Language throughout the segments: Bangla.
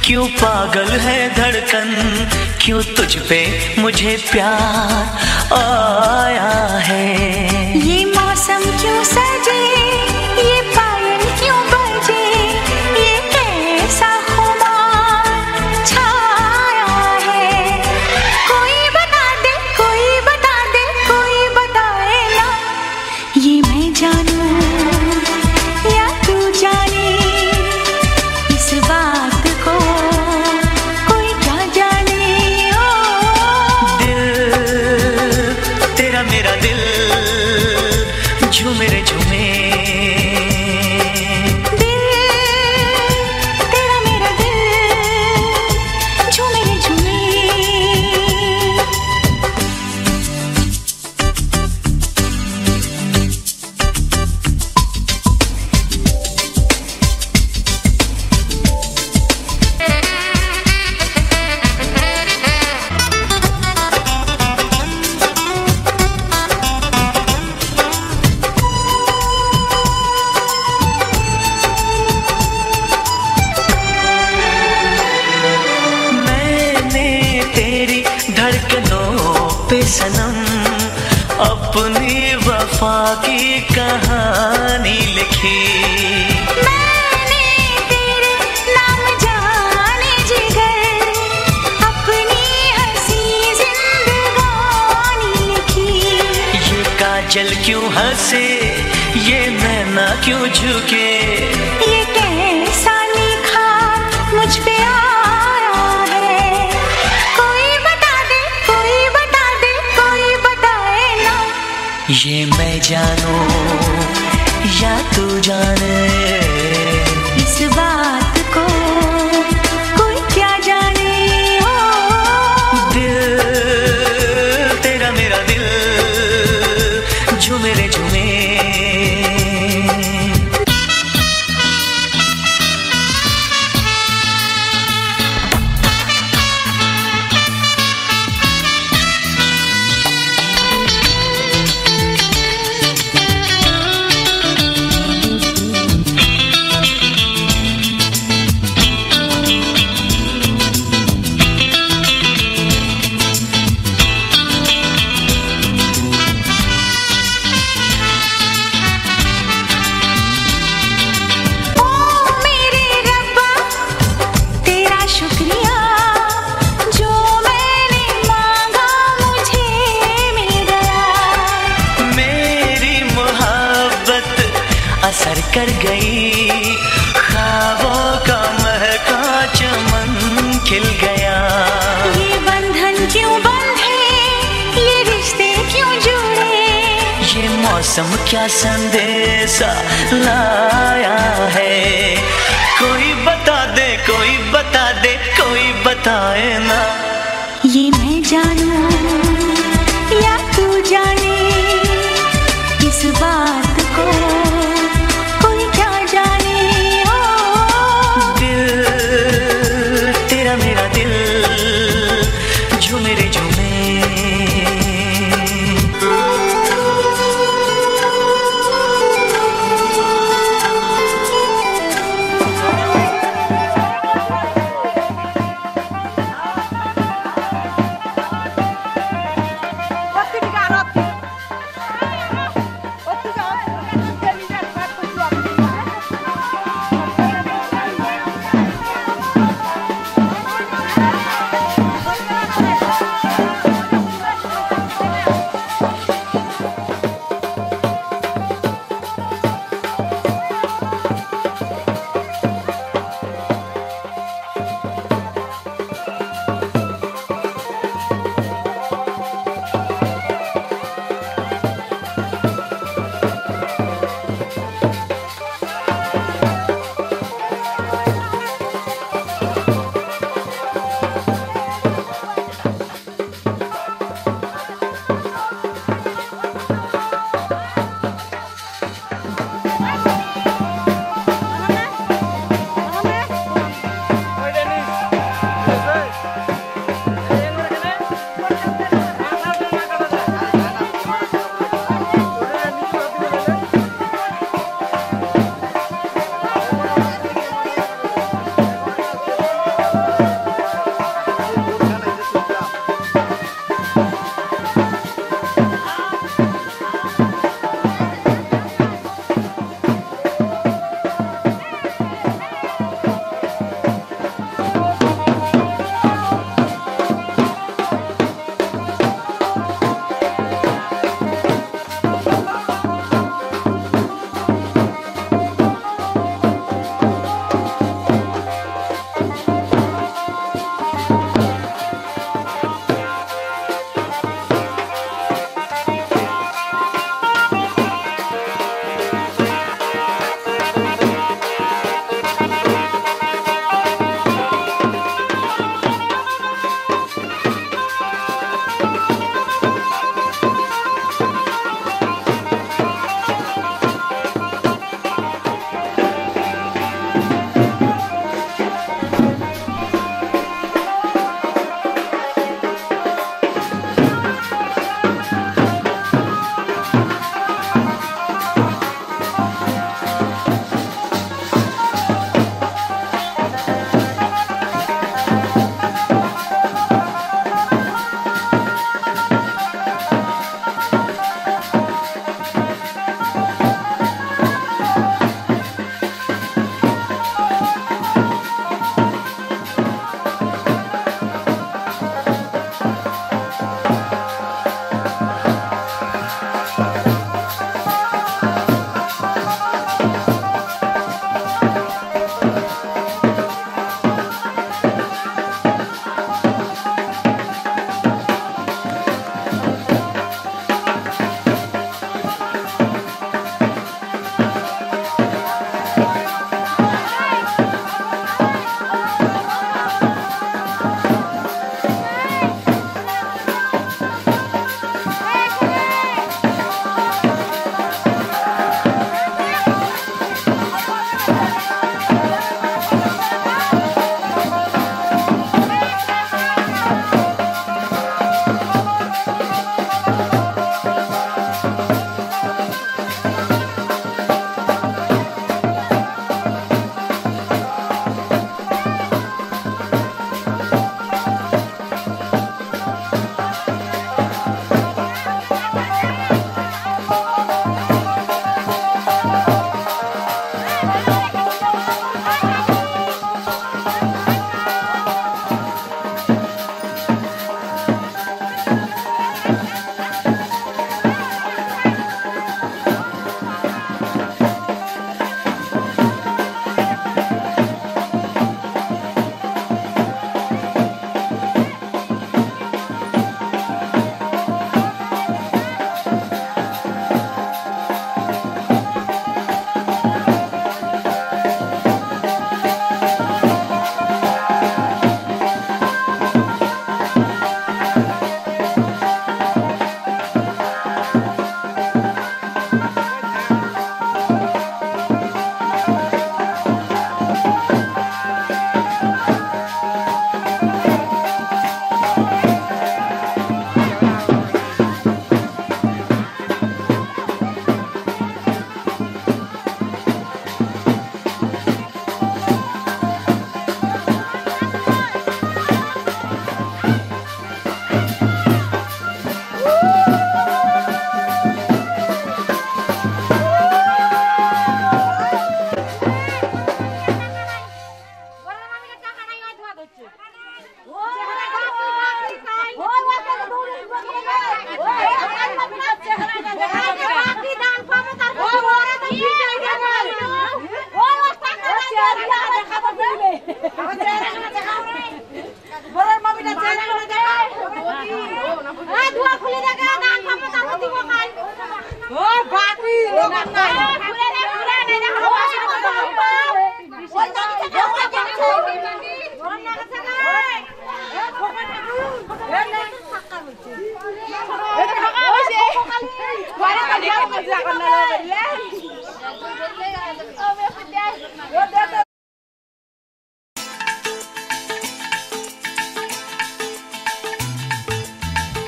क्यों पागल है धड़कन, क्यों तुझ पे मुझे प्यार आया है। ये मौसम क्यों सजे, ये पायल क्यों बजे, ये कैसा खुमार छाया है। कोई बता दे, कोई बता दे, कोई बताए ना, ये मैं जानूं या तू जाने, इस बात को कोई क्या जाने। ओ दिल तेरा मेरा दिल झूमे रे झूमे, तेरा मेरा दिल झूमे रे झूमे। पे सनम अपनी वफा की कहानी लिखी। मैंने तेरे नाम जाने जिगर, अपनी हंसी जिंदगानी लिखी। ये काजल क्यों हंसे, ये नैना क्यों झुके, ये कैसा लिखा मुझ पे आया है। कोई बता दे, कोई बता दे, कोई बताए ना, ये मैं जानूं या तू जाने, इस बात को कोई क्या जाने। ओ दिल तेरा मेरा दिल झूमे रे झूमे। असर कर गई, ख्वाबों का महका चमन खिल गया। ये बंधन क्यों बंधे, ये रिश्ते क्यों जुड़े, ये मौसम क्या संदेशा लाया है। कोई बता दे, कोई बता दे, कोई बताए ना, ये मैं जानूं या तू जाने, इस बात को कोई क्या जाने। ओ दिल तेरा मेरा दिल झूमे रे झूमे।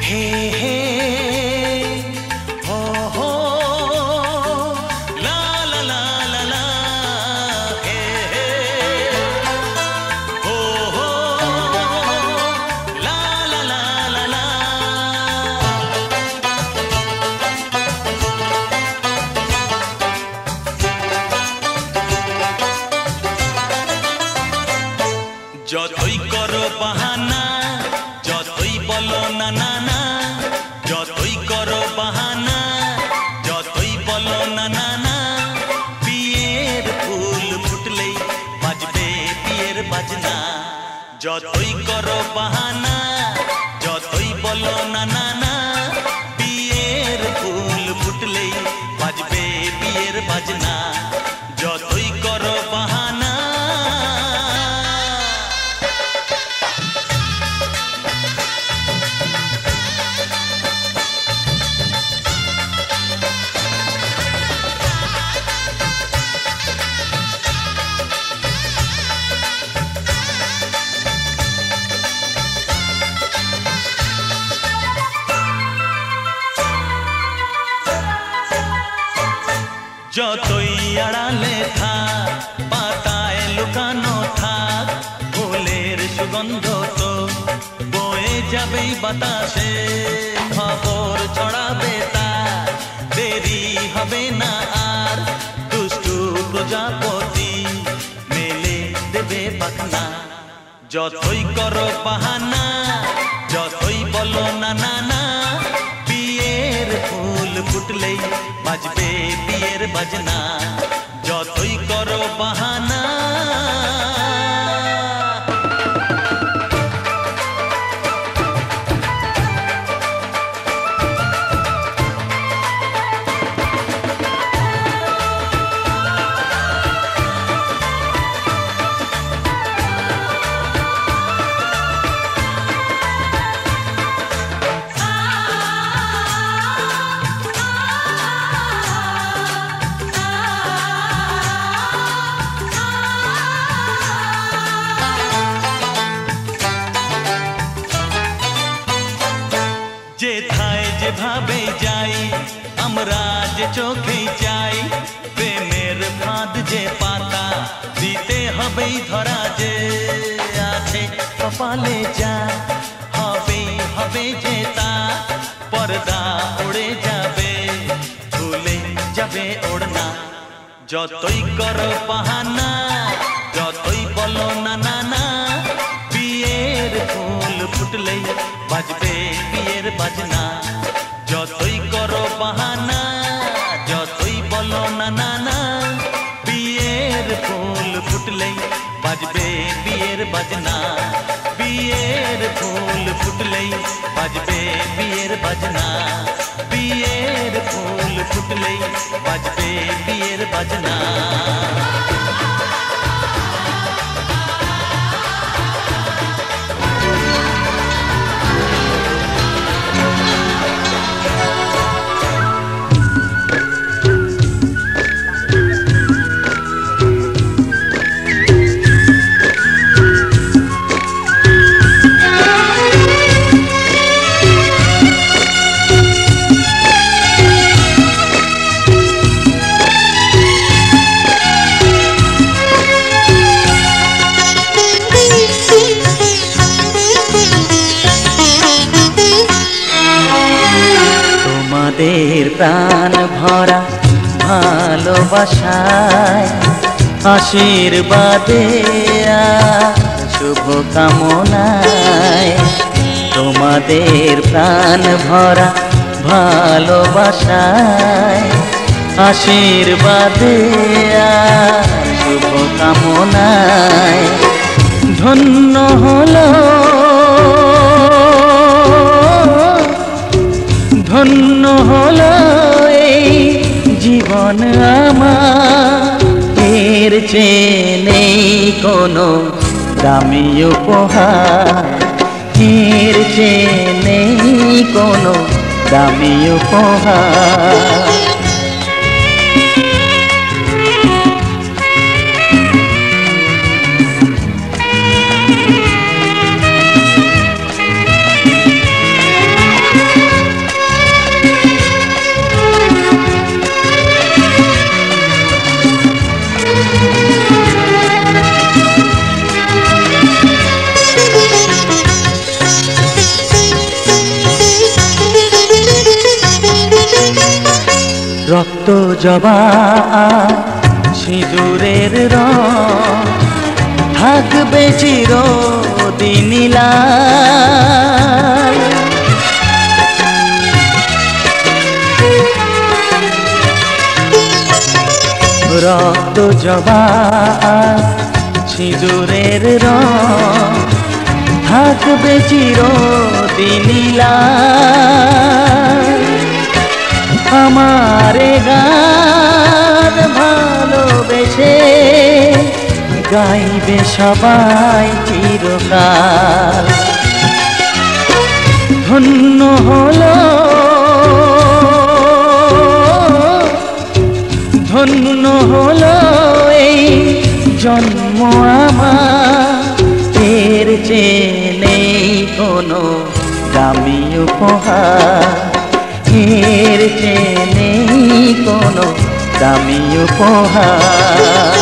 हे हे हो हो ला ला ला ला ला हे हे हो हो ला ला ला ला ला যতই করো বাহানা যতই বলো না না না যতই করো বাহানা যতই বলো না না না বিয়ের ফুল ফুটলেই বাজবে বিয়ের বাজনা যতই করো বাহানা যতই বলো না না না বিয়ের ফুল ফুটলেই বাজবে বিয়ের বাজনা যতই করো বাহানা যতই আড়ালে থাক পাতায় লুকানো থাক ফুলের সুগন্ধ তো বয়ে যাবেই বাতাসে খবর ছড়াবে তার দেরি হবে না আর দুষ্টু প্রজাপতি মেলে দেবে পাখনা যতই করো বাহানা যতই বলো না না না বিয়ের ফুল ফুটলেই বাজবে বিয়ের বাজনা যতই করো বাহানা যেথায় যেভাবে যাই আমরা যে চোখেই চাই প্রেমের ফাঁদ যে পাতা দিতে হবেই ধরা যে আছে কপালে যা হবেই হবে যে তা পর্দা উড়ে যাবে ভুলে যাবে ওড়না যতই করো বাহানা যতই বলো না না না বিয়ের ফুল ফুটলেই বাজবে বিয়ের বাজনা যতই করো বাহানা যতই বলো না না না বিয়ের ফুল ফুটলেই বাজবে বিয়ের বাজনা বিয়ের ফুল ফুটলেই বাজবে বিয়ের বাজনা বিয়ের ফুল ফুটলেই বাজবে বিয়ের বাজনা তোমাদের প্রাণ ভরা ভালোবাসায় আশীর্বাদে শুভ কামনায় তোমাদের প্রাণ ভরা ভালোবাসায় আশীর্বাদে শুভ কামনায় ধন্য হলো ধন্য হলো এই জীবন আমার এর চেয়ে নেই কোনো দামি উপহার এর চেয়ে নেই কোনো দামি উপহার জবা সিঁদুরের রং থাকবে চিরদিন লাল। রক্ত জবা সিঁদুরের রং থাকবে চিরদিন লাল। আমারে গান ভালোবেসে গাইবে সবাই চিরকাল। ধন্য হলো ধন্য হলো এই জন্ম আমার, এর চেয়ে নেই কোনো দামি উপহার, এর চেয়ে নেই কোনো দামি উপহার।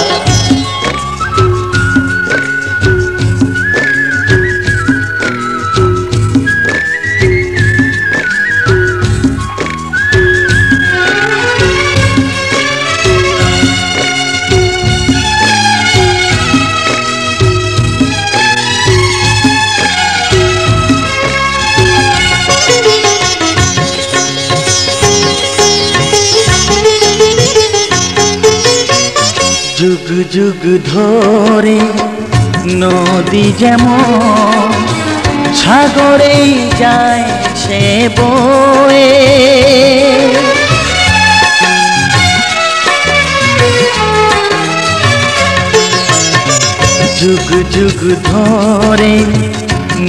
যুগ যুগ ধরে নদী যেমন সাগরেই যায় সে বয়ে, যুগ যুগ ধরে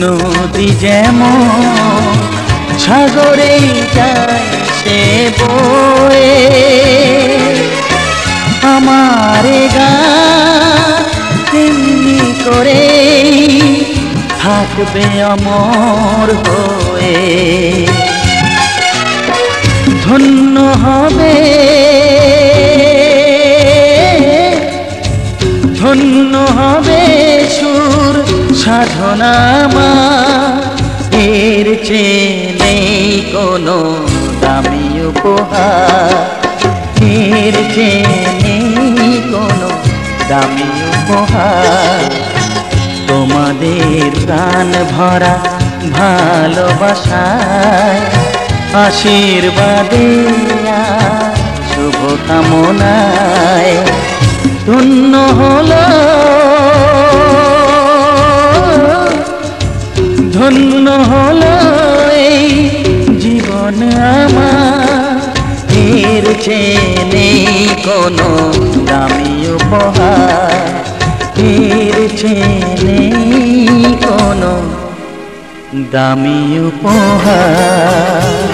নদী যেমন সাগরেই যায় সে বয়ে। আমারে গান তেমনি করে থাকবে অমর হয়ে। ধন্য হবে ধন্য হবে সুর সাধনা আমার, এর চেয়ে নেই কোনো দামি উপহার, এর চেয়ে নেই কোনো দামি উপহার। তোমাদের প্রাণ ভরা ভালোবাসায় আশীর্বাদে শুভ কামনায় ধন্য হলো ধন্য হলো এই জীবন আমার, এর চেয়ে নেই কোনো দামি উপহার, এর চেয়ে নেই কোনো দামি উপহার।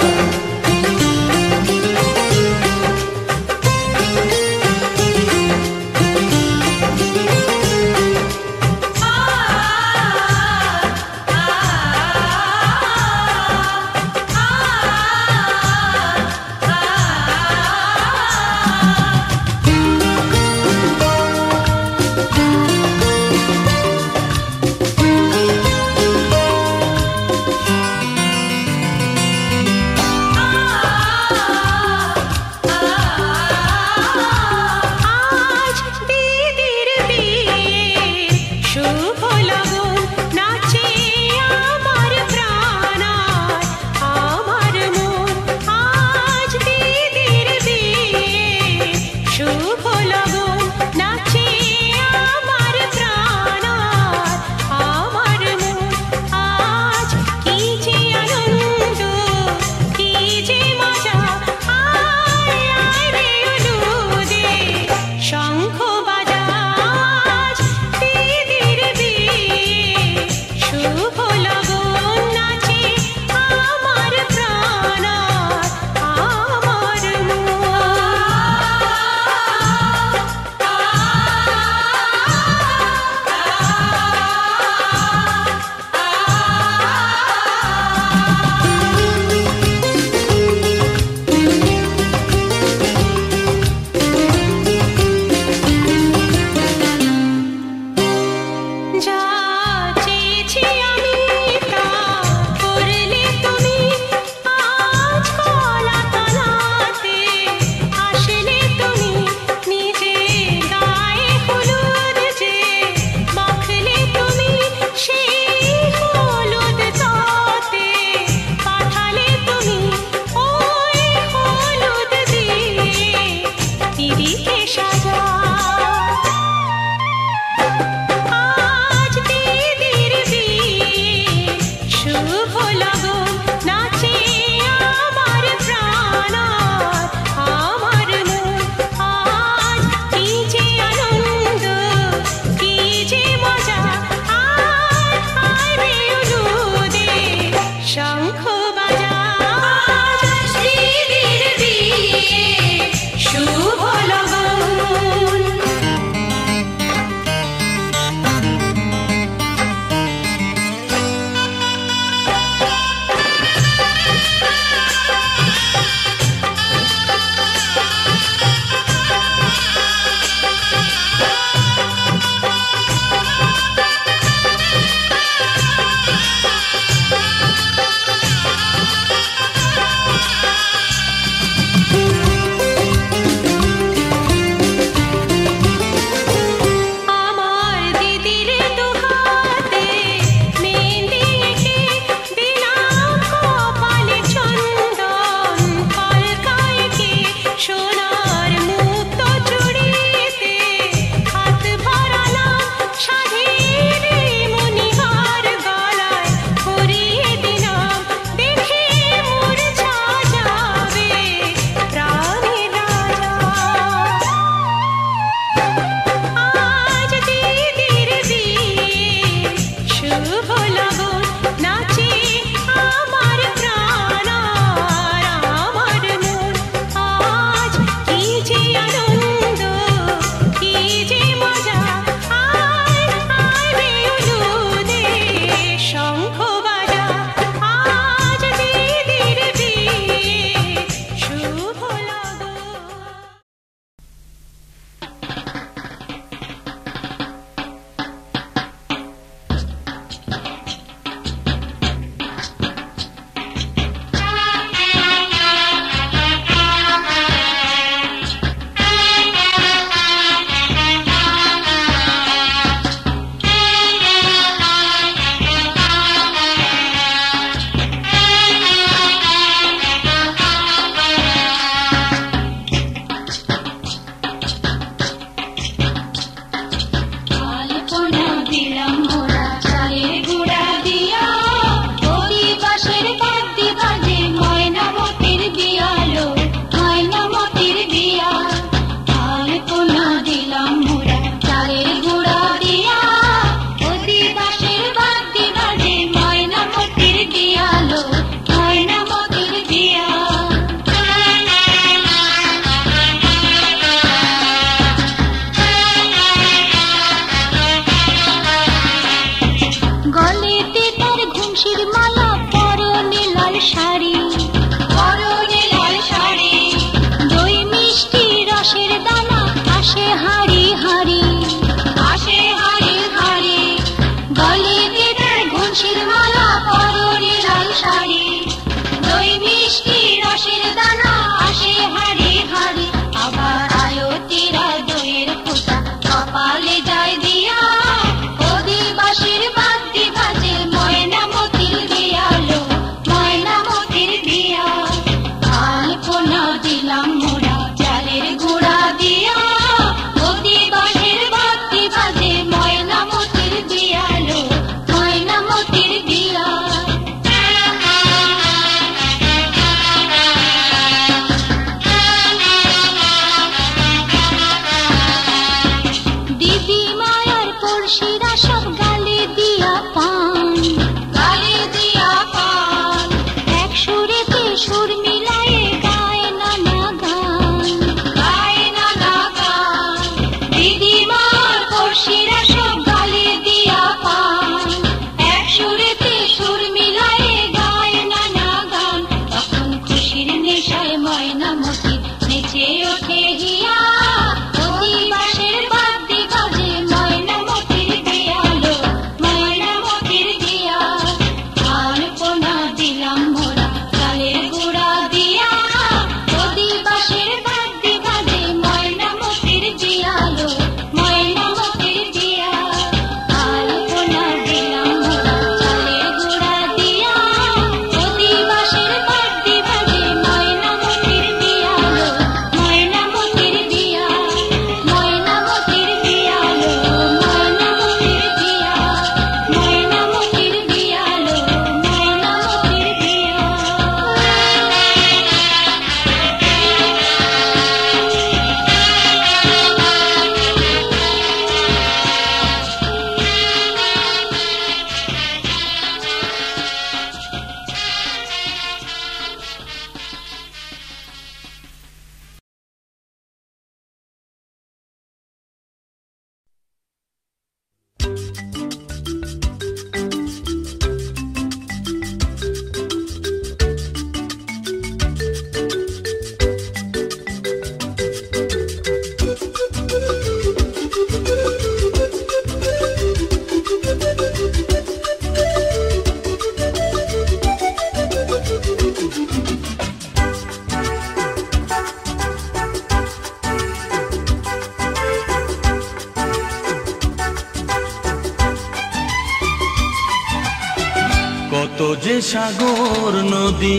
যে সাগর নদী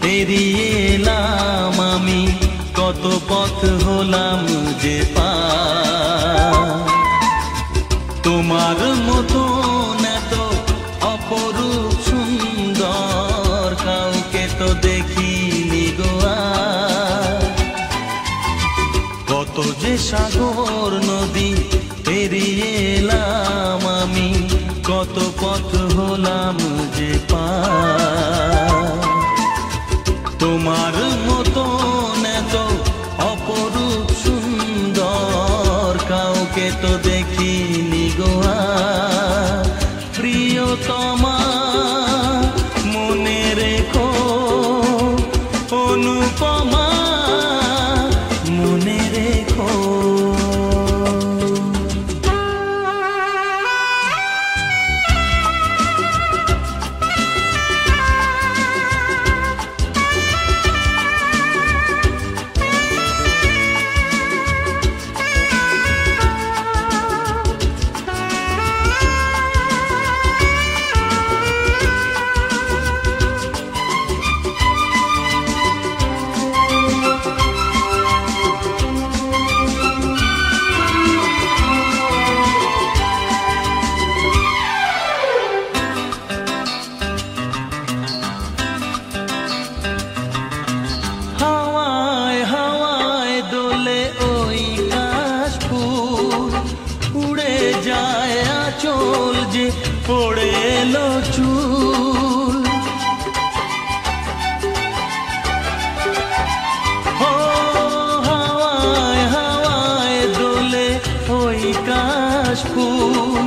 পেরিয়ে এলাম আমি, কত পথ হলাম যে পার। তোমার মতো এত অপরূপ সুন্দর কাউকে তো দেখিনি গো আর। কত যে সাগর নদী পেরিয়ে এলাম আমি, কত পথ হলাম যে পার। তোমার মতো এত অপরূপ সুন্দর কাউকে তো দেখিনি গো আর। প্রিয়তমা মনে রেখো, অনুপমা মনে রেখো। পড়ে এলো চুল, হাওয়ায় হাওয়ায় দোলে ওই কাশফুল।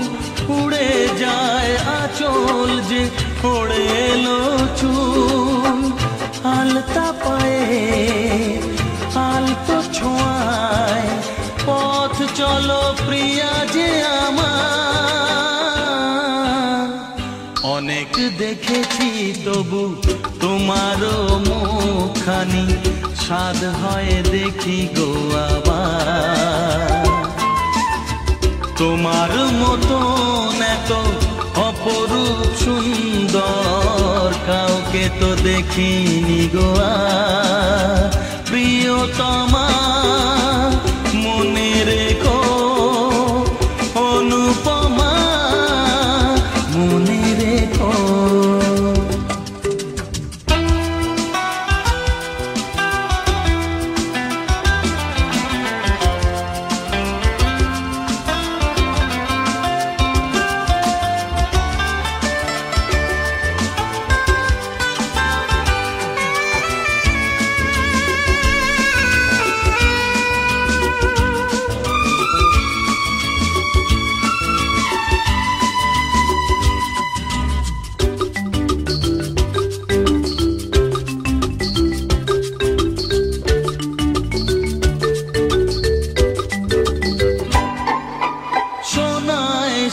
উড়ে যায় আঁচল যে পড়ে এলো চুল। আলতা পায়ে আলতো ছোঁয়ায় পথ চলো প্রিয়া যে আমার। অনেক দেখেছি তবু তোমারও মুখখানি, স্বাদ হয় দেখি গো আবার। তোমার মতো এত অপরূপ সুন্দর কাউকে তো দেখিনি গো আর। প্রিয়তমা মনে রেখো, অনুপমা মনে রেখো।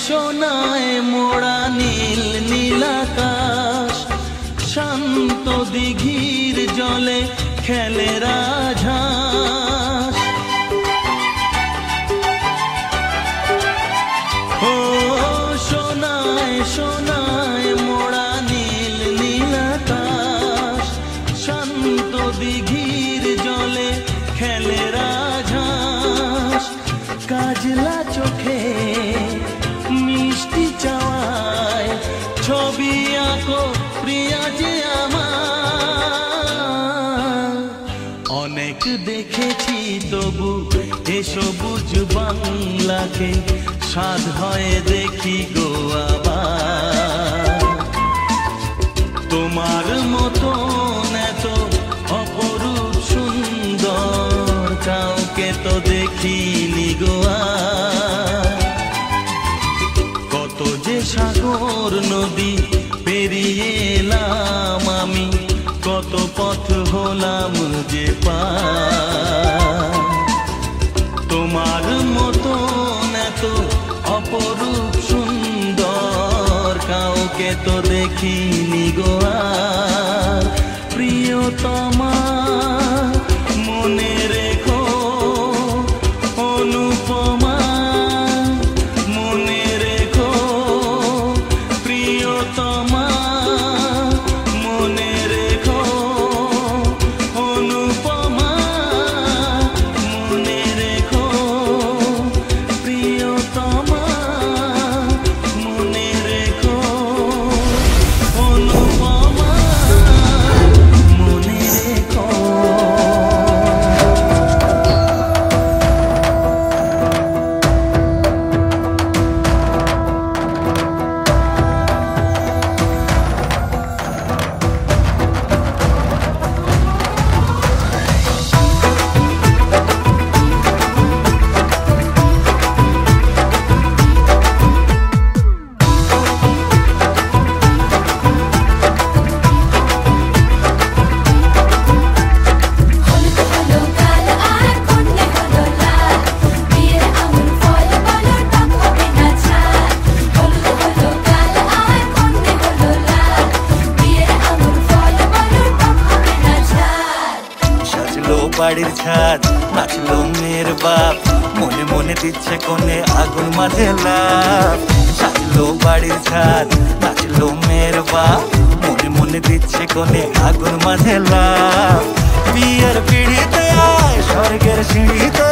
সোনায় মোড়া নীল নীলাকাশ, শান্ত দিঘির জলে খেলে রাজহাঁস। ও সোনায় সোনায় মোড়া নীল নীলাকাশ, শান্ত দিঘির জলে খেলে রাজহাঁস। কাজলা চোখে মিষ্টি চাওয়ায় ছবি আঁকো প্রিয়া যে আমার। অনেক দেখেছি তবু এ সবুজ বাংলাকে, স্বাদ হয় দেখি গো আবার। তোমার মতো এত অপরূপ সুন্দর কাউকে তো দেখিনি গো আর। কত যে সাগর নদী পেরিয়ে এলাম আমি, কত পথ হলাম যে পার। তোমার মতো এত অপরূপ সুন্দর কাউকে তো দেখিনি গো আর। প্রিয়তমা মনে রেখো, অনুপমা মনে রেখো। প্রিয়তমা বাড়ির ছাদ, নাচলো মেয়ের বাপ, মনে মনে দিচ্ছে কোণে আগুন মাঝে লাভ। সাজলো বাড়ির ছাদ, নাচলো মেয়ের বাপ, মনে মনে দিচ্ছে কোণে আগুন মাঝে লাভ। বিয়ের পিড়িতে আয় স্বর্গের সিঁড়িতে,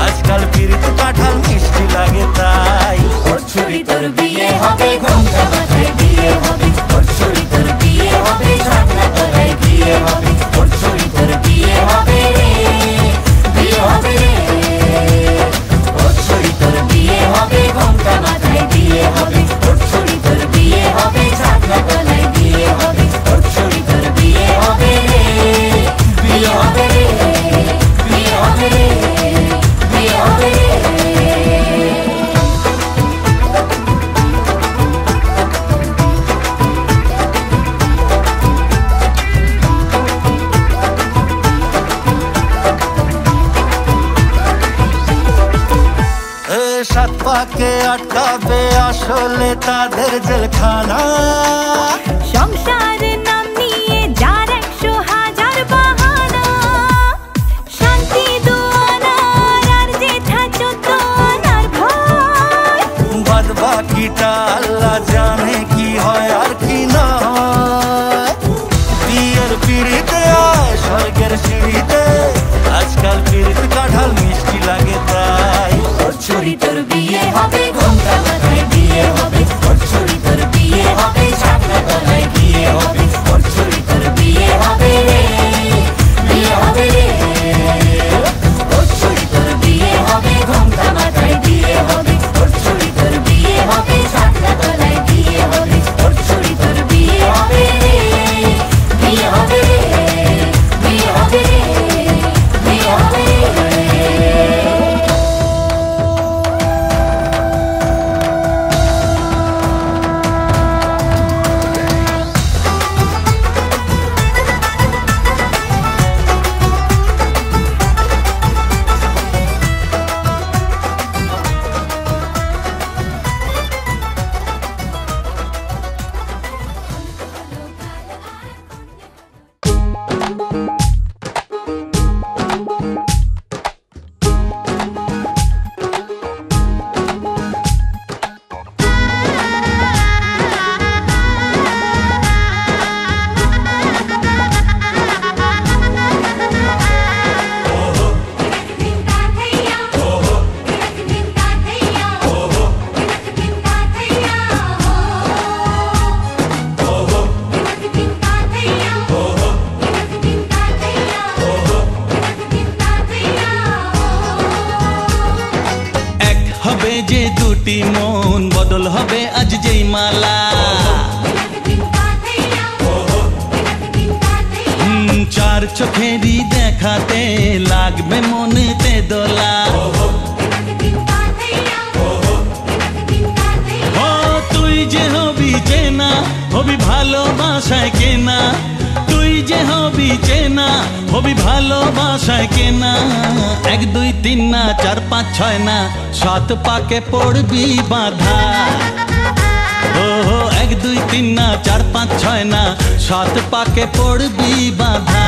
আজকাল পিড়িতে কাঁঠাল মিষ্টি লাগে তাই। ওর ছুরি তোর বিয়ে হবে, ঘোমটা মাথায় বিয়ে হবে, ওর ছুরি তোর বিয়ে হবে, ঝাঁকড়া তলায় বিয়ে হবে, ওর ছুরি তোর বিয়ে হবে রে, বিয়ে হবে রে। ওর ছুরি তোর বিয়ে হবে, ঘোমটা মাথায় বিয়ে হবে, ওর ছুরি তোর বিয়ে হবে, ঝাঁকড়া তলায় বিয়ে হবে, ওর ছুরি তোর বিয়ে হবে রে, বিয়ে হবে রে, বিয়ে হবে রে, বিয়ে হবে রে। সাত পাকে আটকাবে আসলে তাদের জেলখানা। সংসারের নাম নিয়ে যার 100,000 বাহানা, শান্তি দুয়ানার আর জেঠা 14 আনার ভয়। বাদ বাকিটা আল্লাহ জানে কি হয় আর কি না হয়। বিয়ের পিড়িতে আয় স্বর্গের সিঁড়িতে, আজকাল পিড়িতে কাঁঠাল মিষ্টি লাগে তাই। ওর ছুরি তোর বিয়ে হবে, ঘোমটা মাথায় বিয়ে হবে, ওর ছুরি তোর বিয়ে হবে, ঝাঁকড়া তলায় বিয়ে হবে, ওর ছুরি তোর বিয়ে হবে রে, বিয়ে হবে রে। ওর ছুরি তোর বিয়ে হবে, ঘোমটা মাথায় বিয়ে হবে, ওর ছুরি তোর বিয়ে হবে, ঝাঁকড়া তলায় বিয়ে হবে, ওর ছুরি তোর বিয়ে হবে রে, বিয়ে হবে রে, বিয়ে হবে রে, বিয়ে হবে রে। যে দুটি মন বদল হবে আজ যেই মালা। চার চোখেরই দেখাতে লাগবে মনেতে দোলা। ও তুই যে হবি চেনা, হবি ভালোবাসায় কেনা, তুই যে হবি চেনা, হবি ভালোবাসায় কেনা। 1 2 3 না 4 5 6 না 7 পাকে পড়বি বাঁধা। ও 1 2 3 না 4 5 6 না 7 পাকে পড়বি বাঁধা।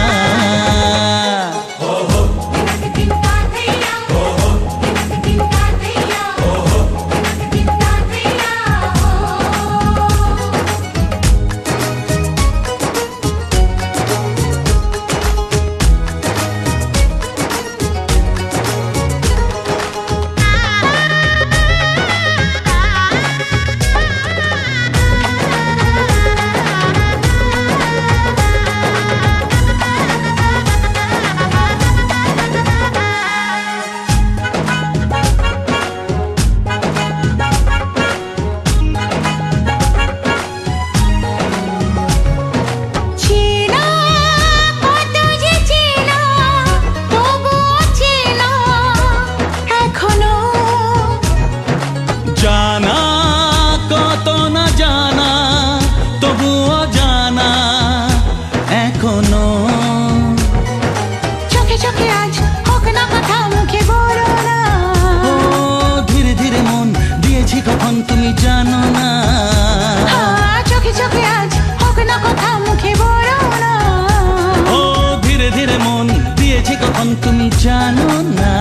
জানো না।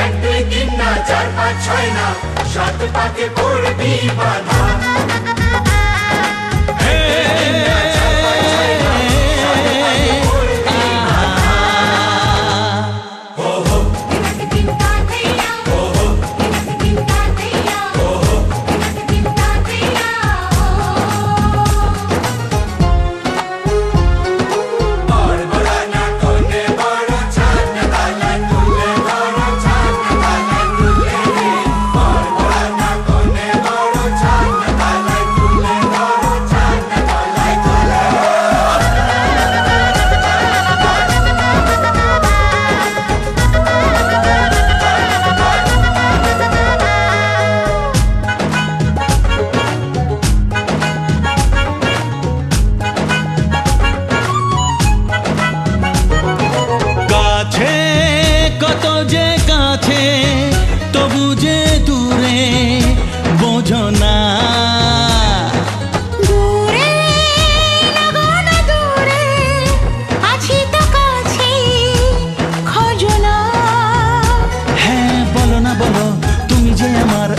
1 2 3 না 4 5 6 না 7 পাকে পড়বি বাধা।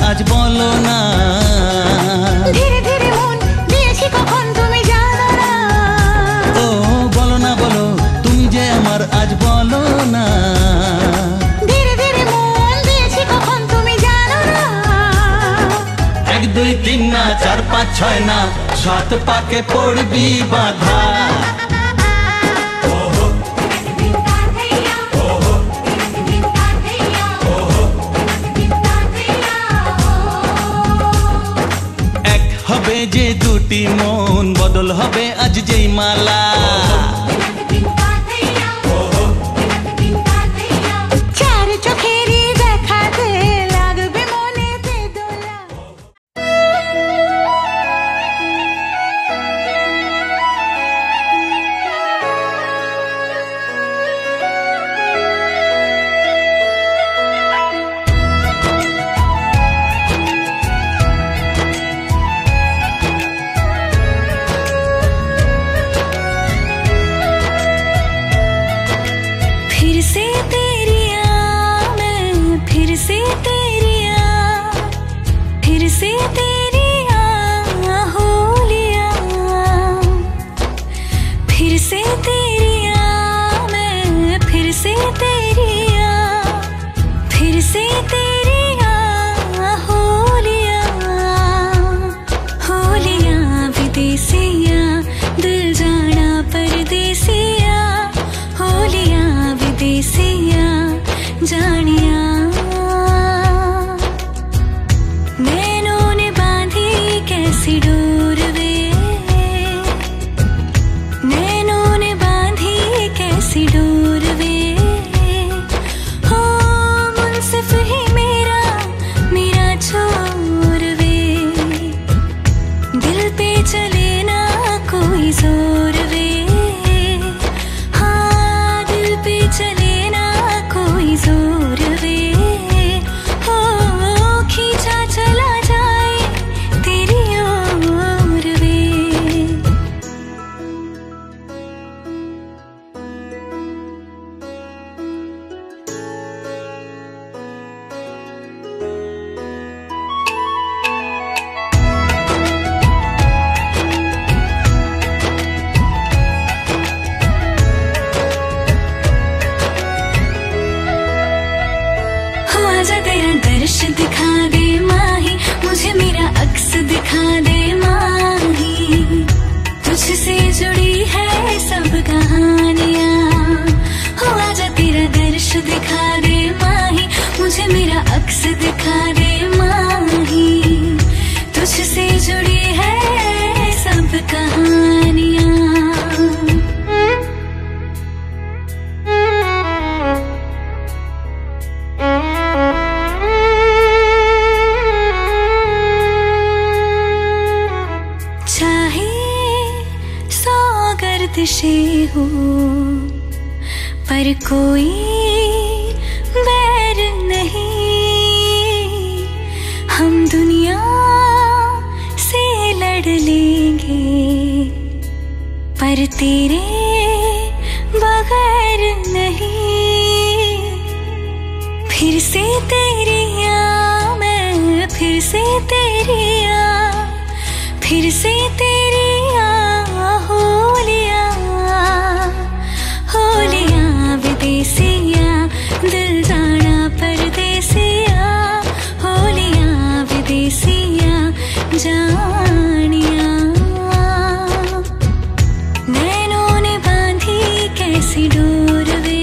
আজ বলো না, ধীরে ধীরে মন দিয়েছি কখন তুমি জানো না। ও বলো না, বলো তুমি যে আমার আজ বলো না। ধীরে ধীরে মন দিয়েছি কখন তুমি জানো না। 1 2 3 না 4 5 6 না 7 পাকে পড়বি বাধা। হবে যে দুটি মন বদল হবে আজ যেই মালা। চার চোখেরই দেখাতে লাগবে মনেতে দোলা। जानिया नैनों ने बांधी कैसी डोर वे, नैनों ने बांधी कैसी डोर वे। हो मुनसिफ ही मेरा मेरा छोर वे, दिल पे चले ना कोई जोर वे। हाँ दिल पे चले ना कोई जोर वे। हो खींचा चला जाए तेरी ओर वे। हो आजा तेरा दर्श दिखा दे माही, मुझे मेरा अक्स दिखा दे माही। तुझसे जुड़ी है सब कहानियाँ। हो आजा तेरा दर्श दिखा दे माही, मुझे मेरा अक्स दिखा दे माही। तुझसे जुड़ी है सब कहानियाँ। चाहे सौ गर्दिशें हो पर कोई बैर नहीं। हम दुनिया से लड़ लेंगे पर तेरे बगैर नहीं। फिर से तेरी मैं फिर से तेरी फिर से तेरी होलिया विदेसिया दिल जाना परदेसिया होलिया विदेसिया जानिया नैनों ने बांधी कैसी डोर वे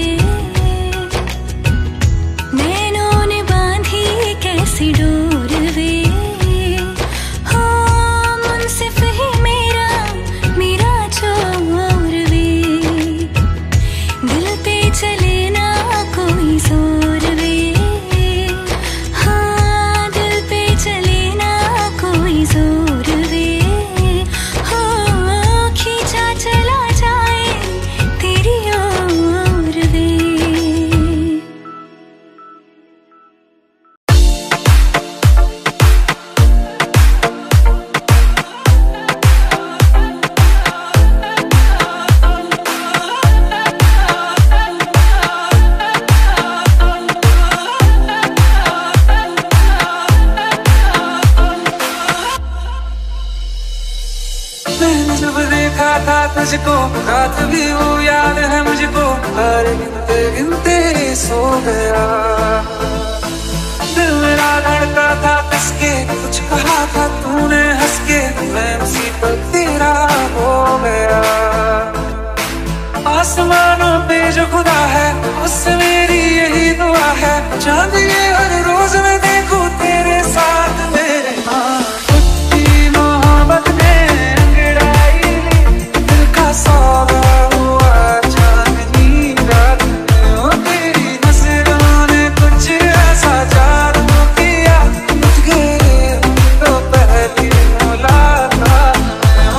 नैनों ने बांधी कैसी डोर वे हो मुनसिफ ही मेरा मेरा चोर वे दिल पे चले ना कोई जोर वे हाँ दिल पे चले ना कोई जोर वे हो खींचा चला जाए तेरी ओर वे मैंने जब देखा था तुझको रात भी वो याद है मुझको हर गिनते गिनते सो गया दिल मेरा धड़का था किसके कुछ कहा था तूने हंस के मैं उसी पर तेरा हो गया आसमानों पे जो खुदा है उससे मेरी यही दुआ है चांद ये हर रोज मैं देखूं तेरे साथ मेरे मोहब्बत ने सौदा हुआ चांदनी रात में ओ तेरी नजरों ने कुछ ऐसा जादू किया मुझ गए तो पहली मुलाकात में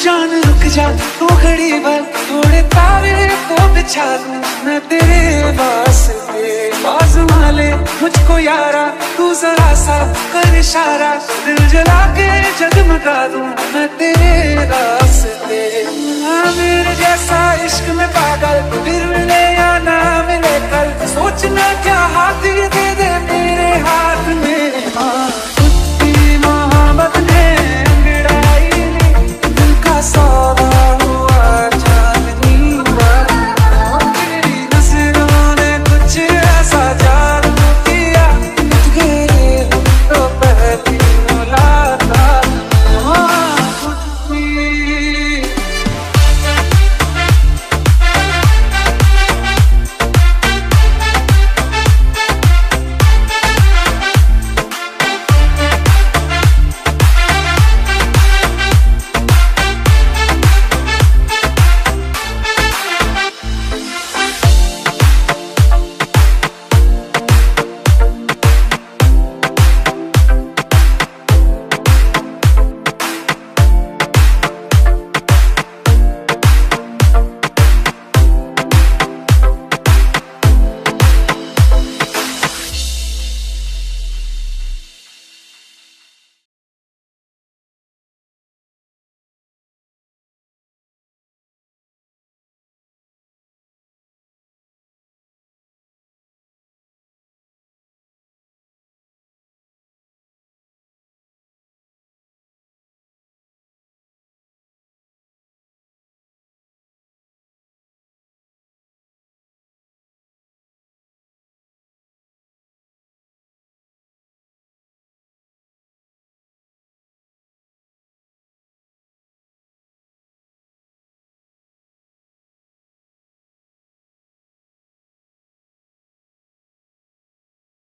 जान रुक जा तू घड़ी भर थोड़े तारे को बिछा दूं मैं तेरे वास्ते बाज़ुमा ले मुझको यारा तू जरा सा कर इशारा दिल जला के जगमगा दूं मैं तेरे रास्ते मेरे जैसा इश्क में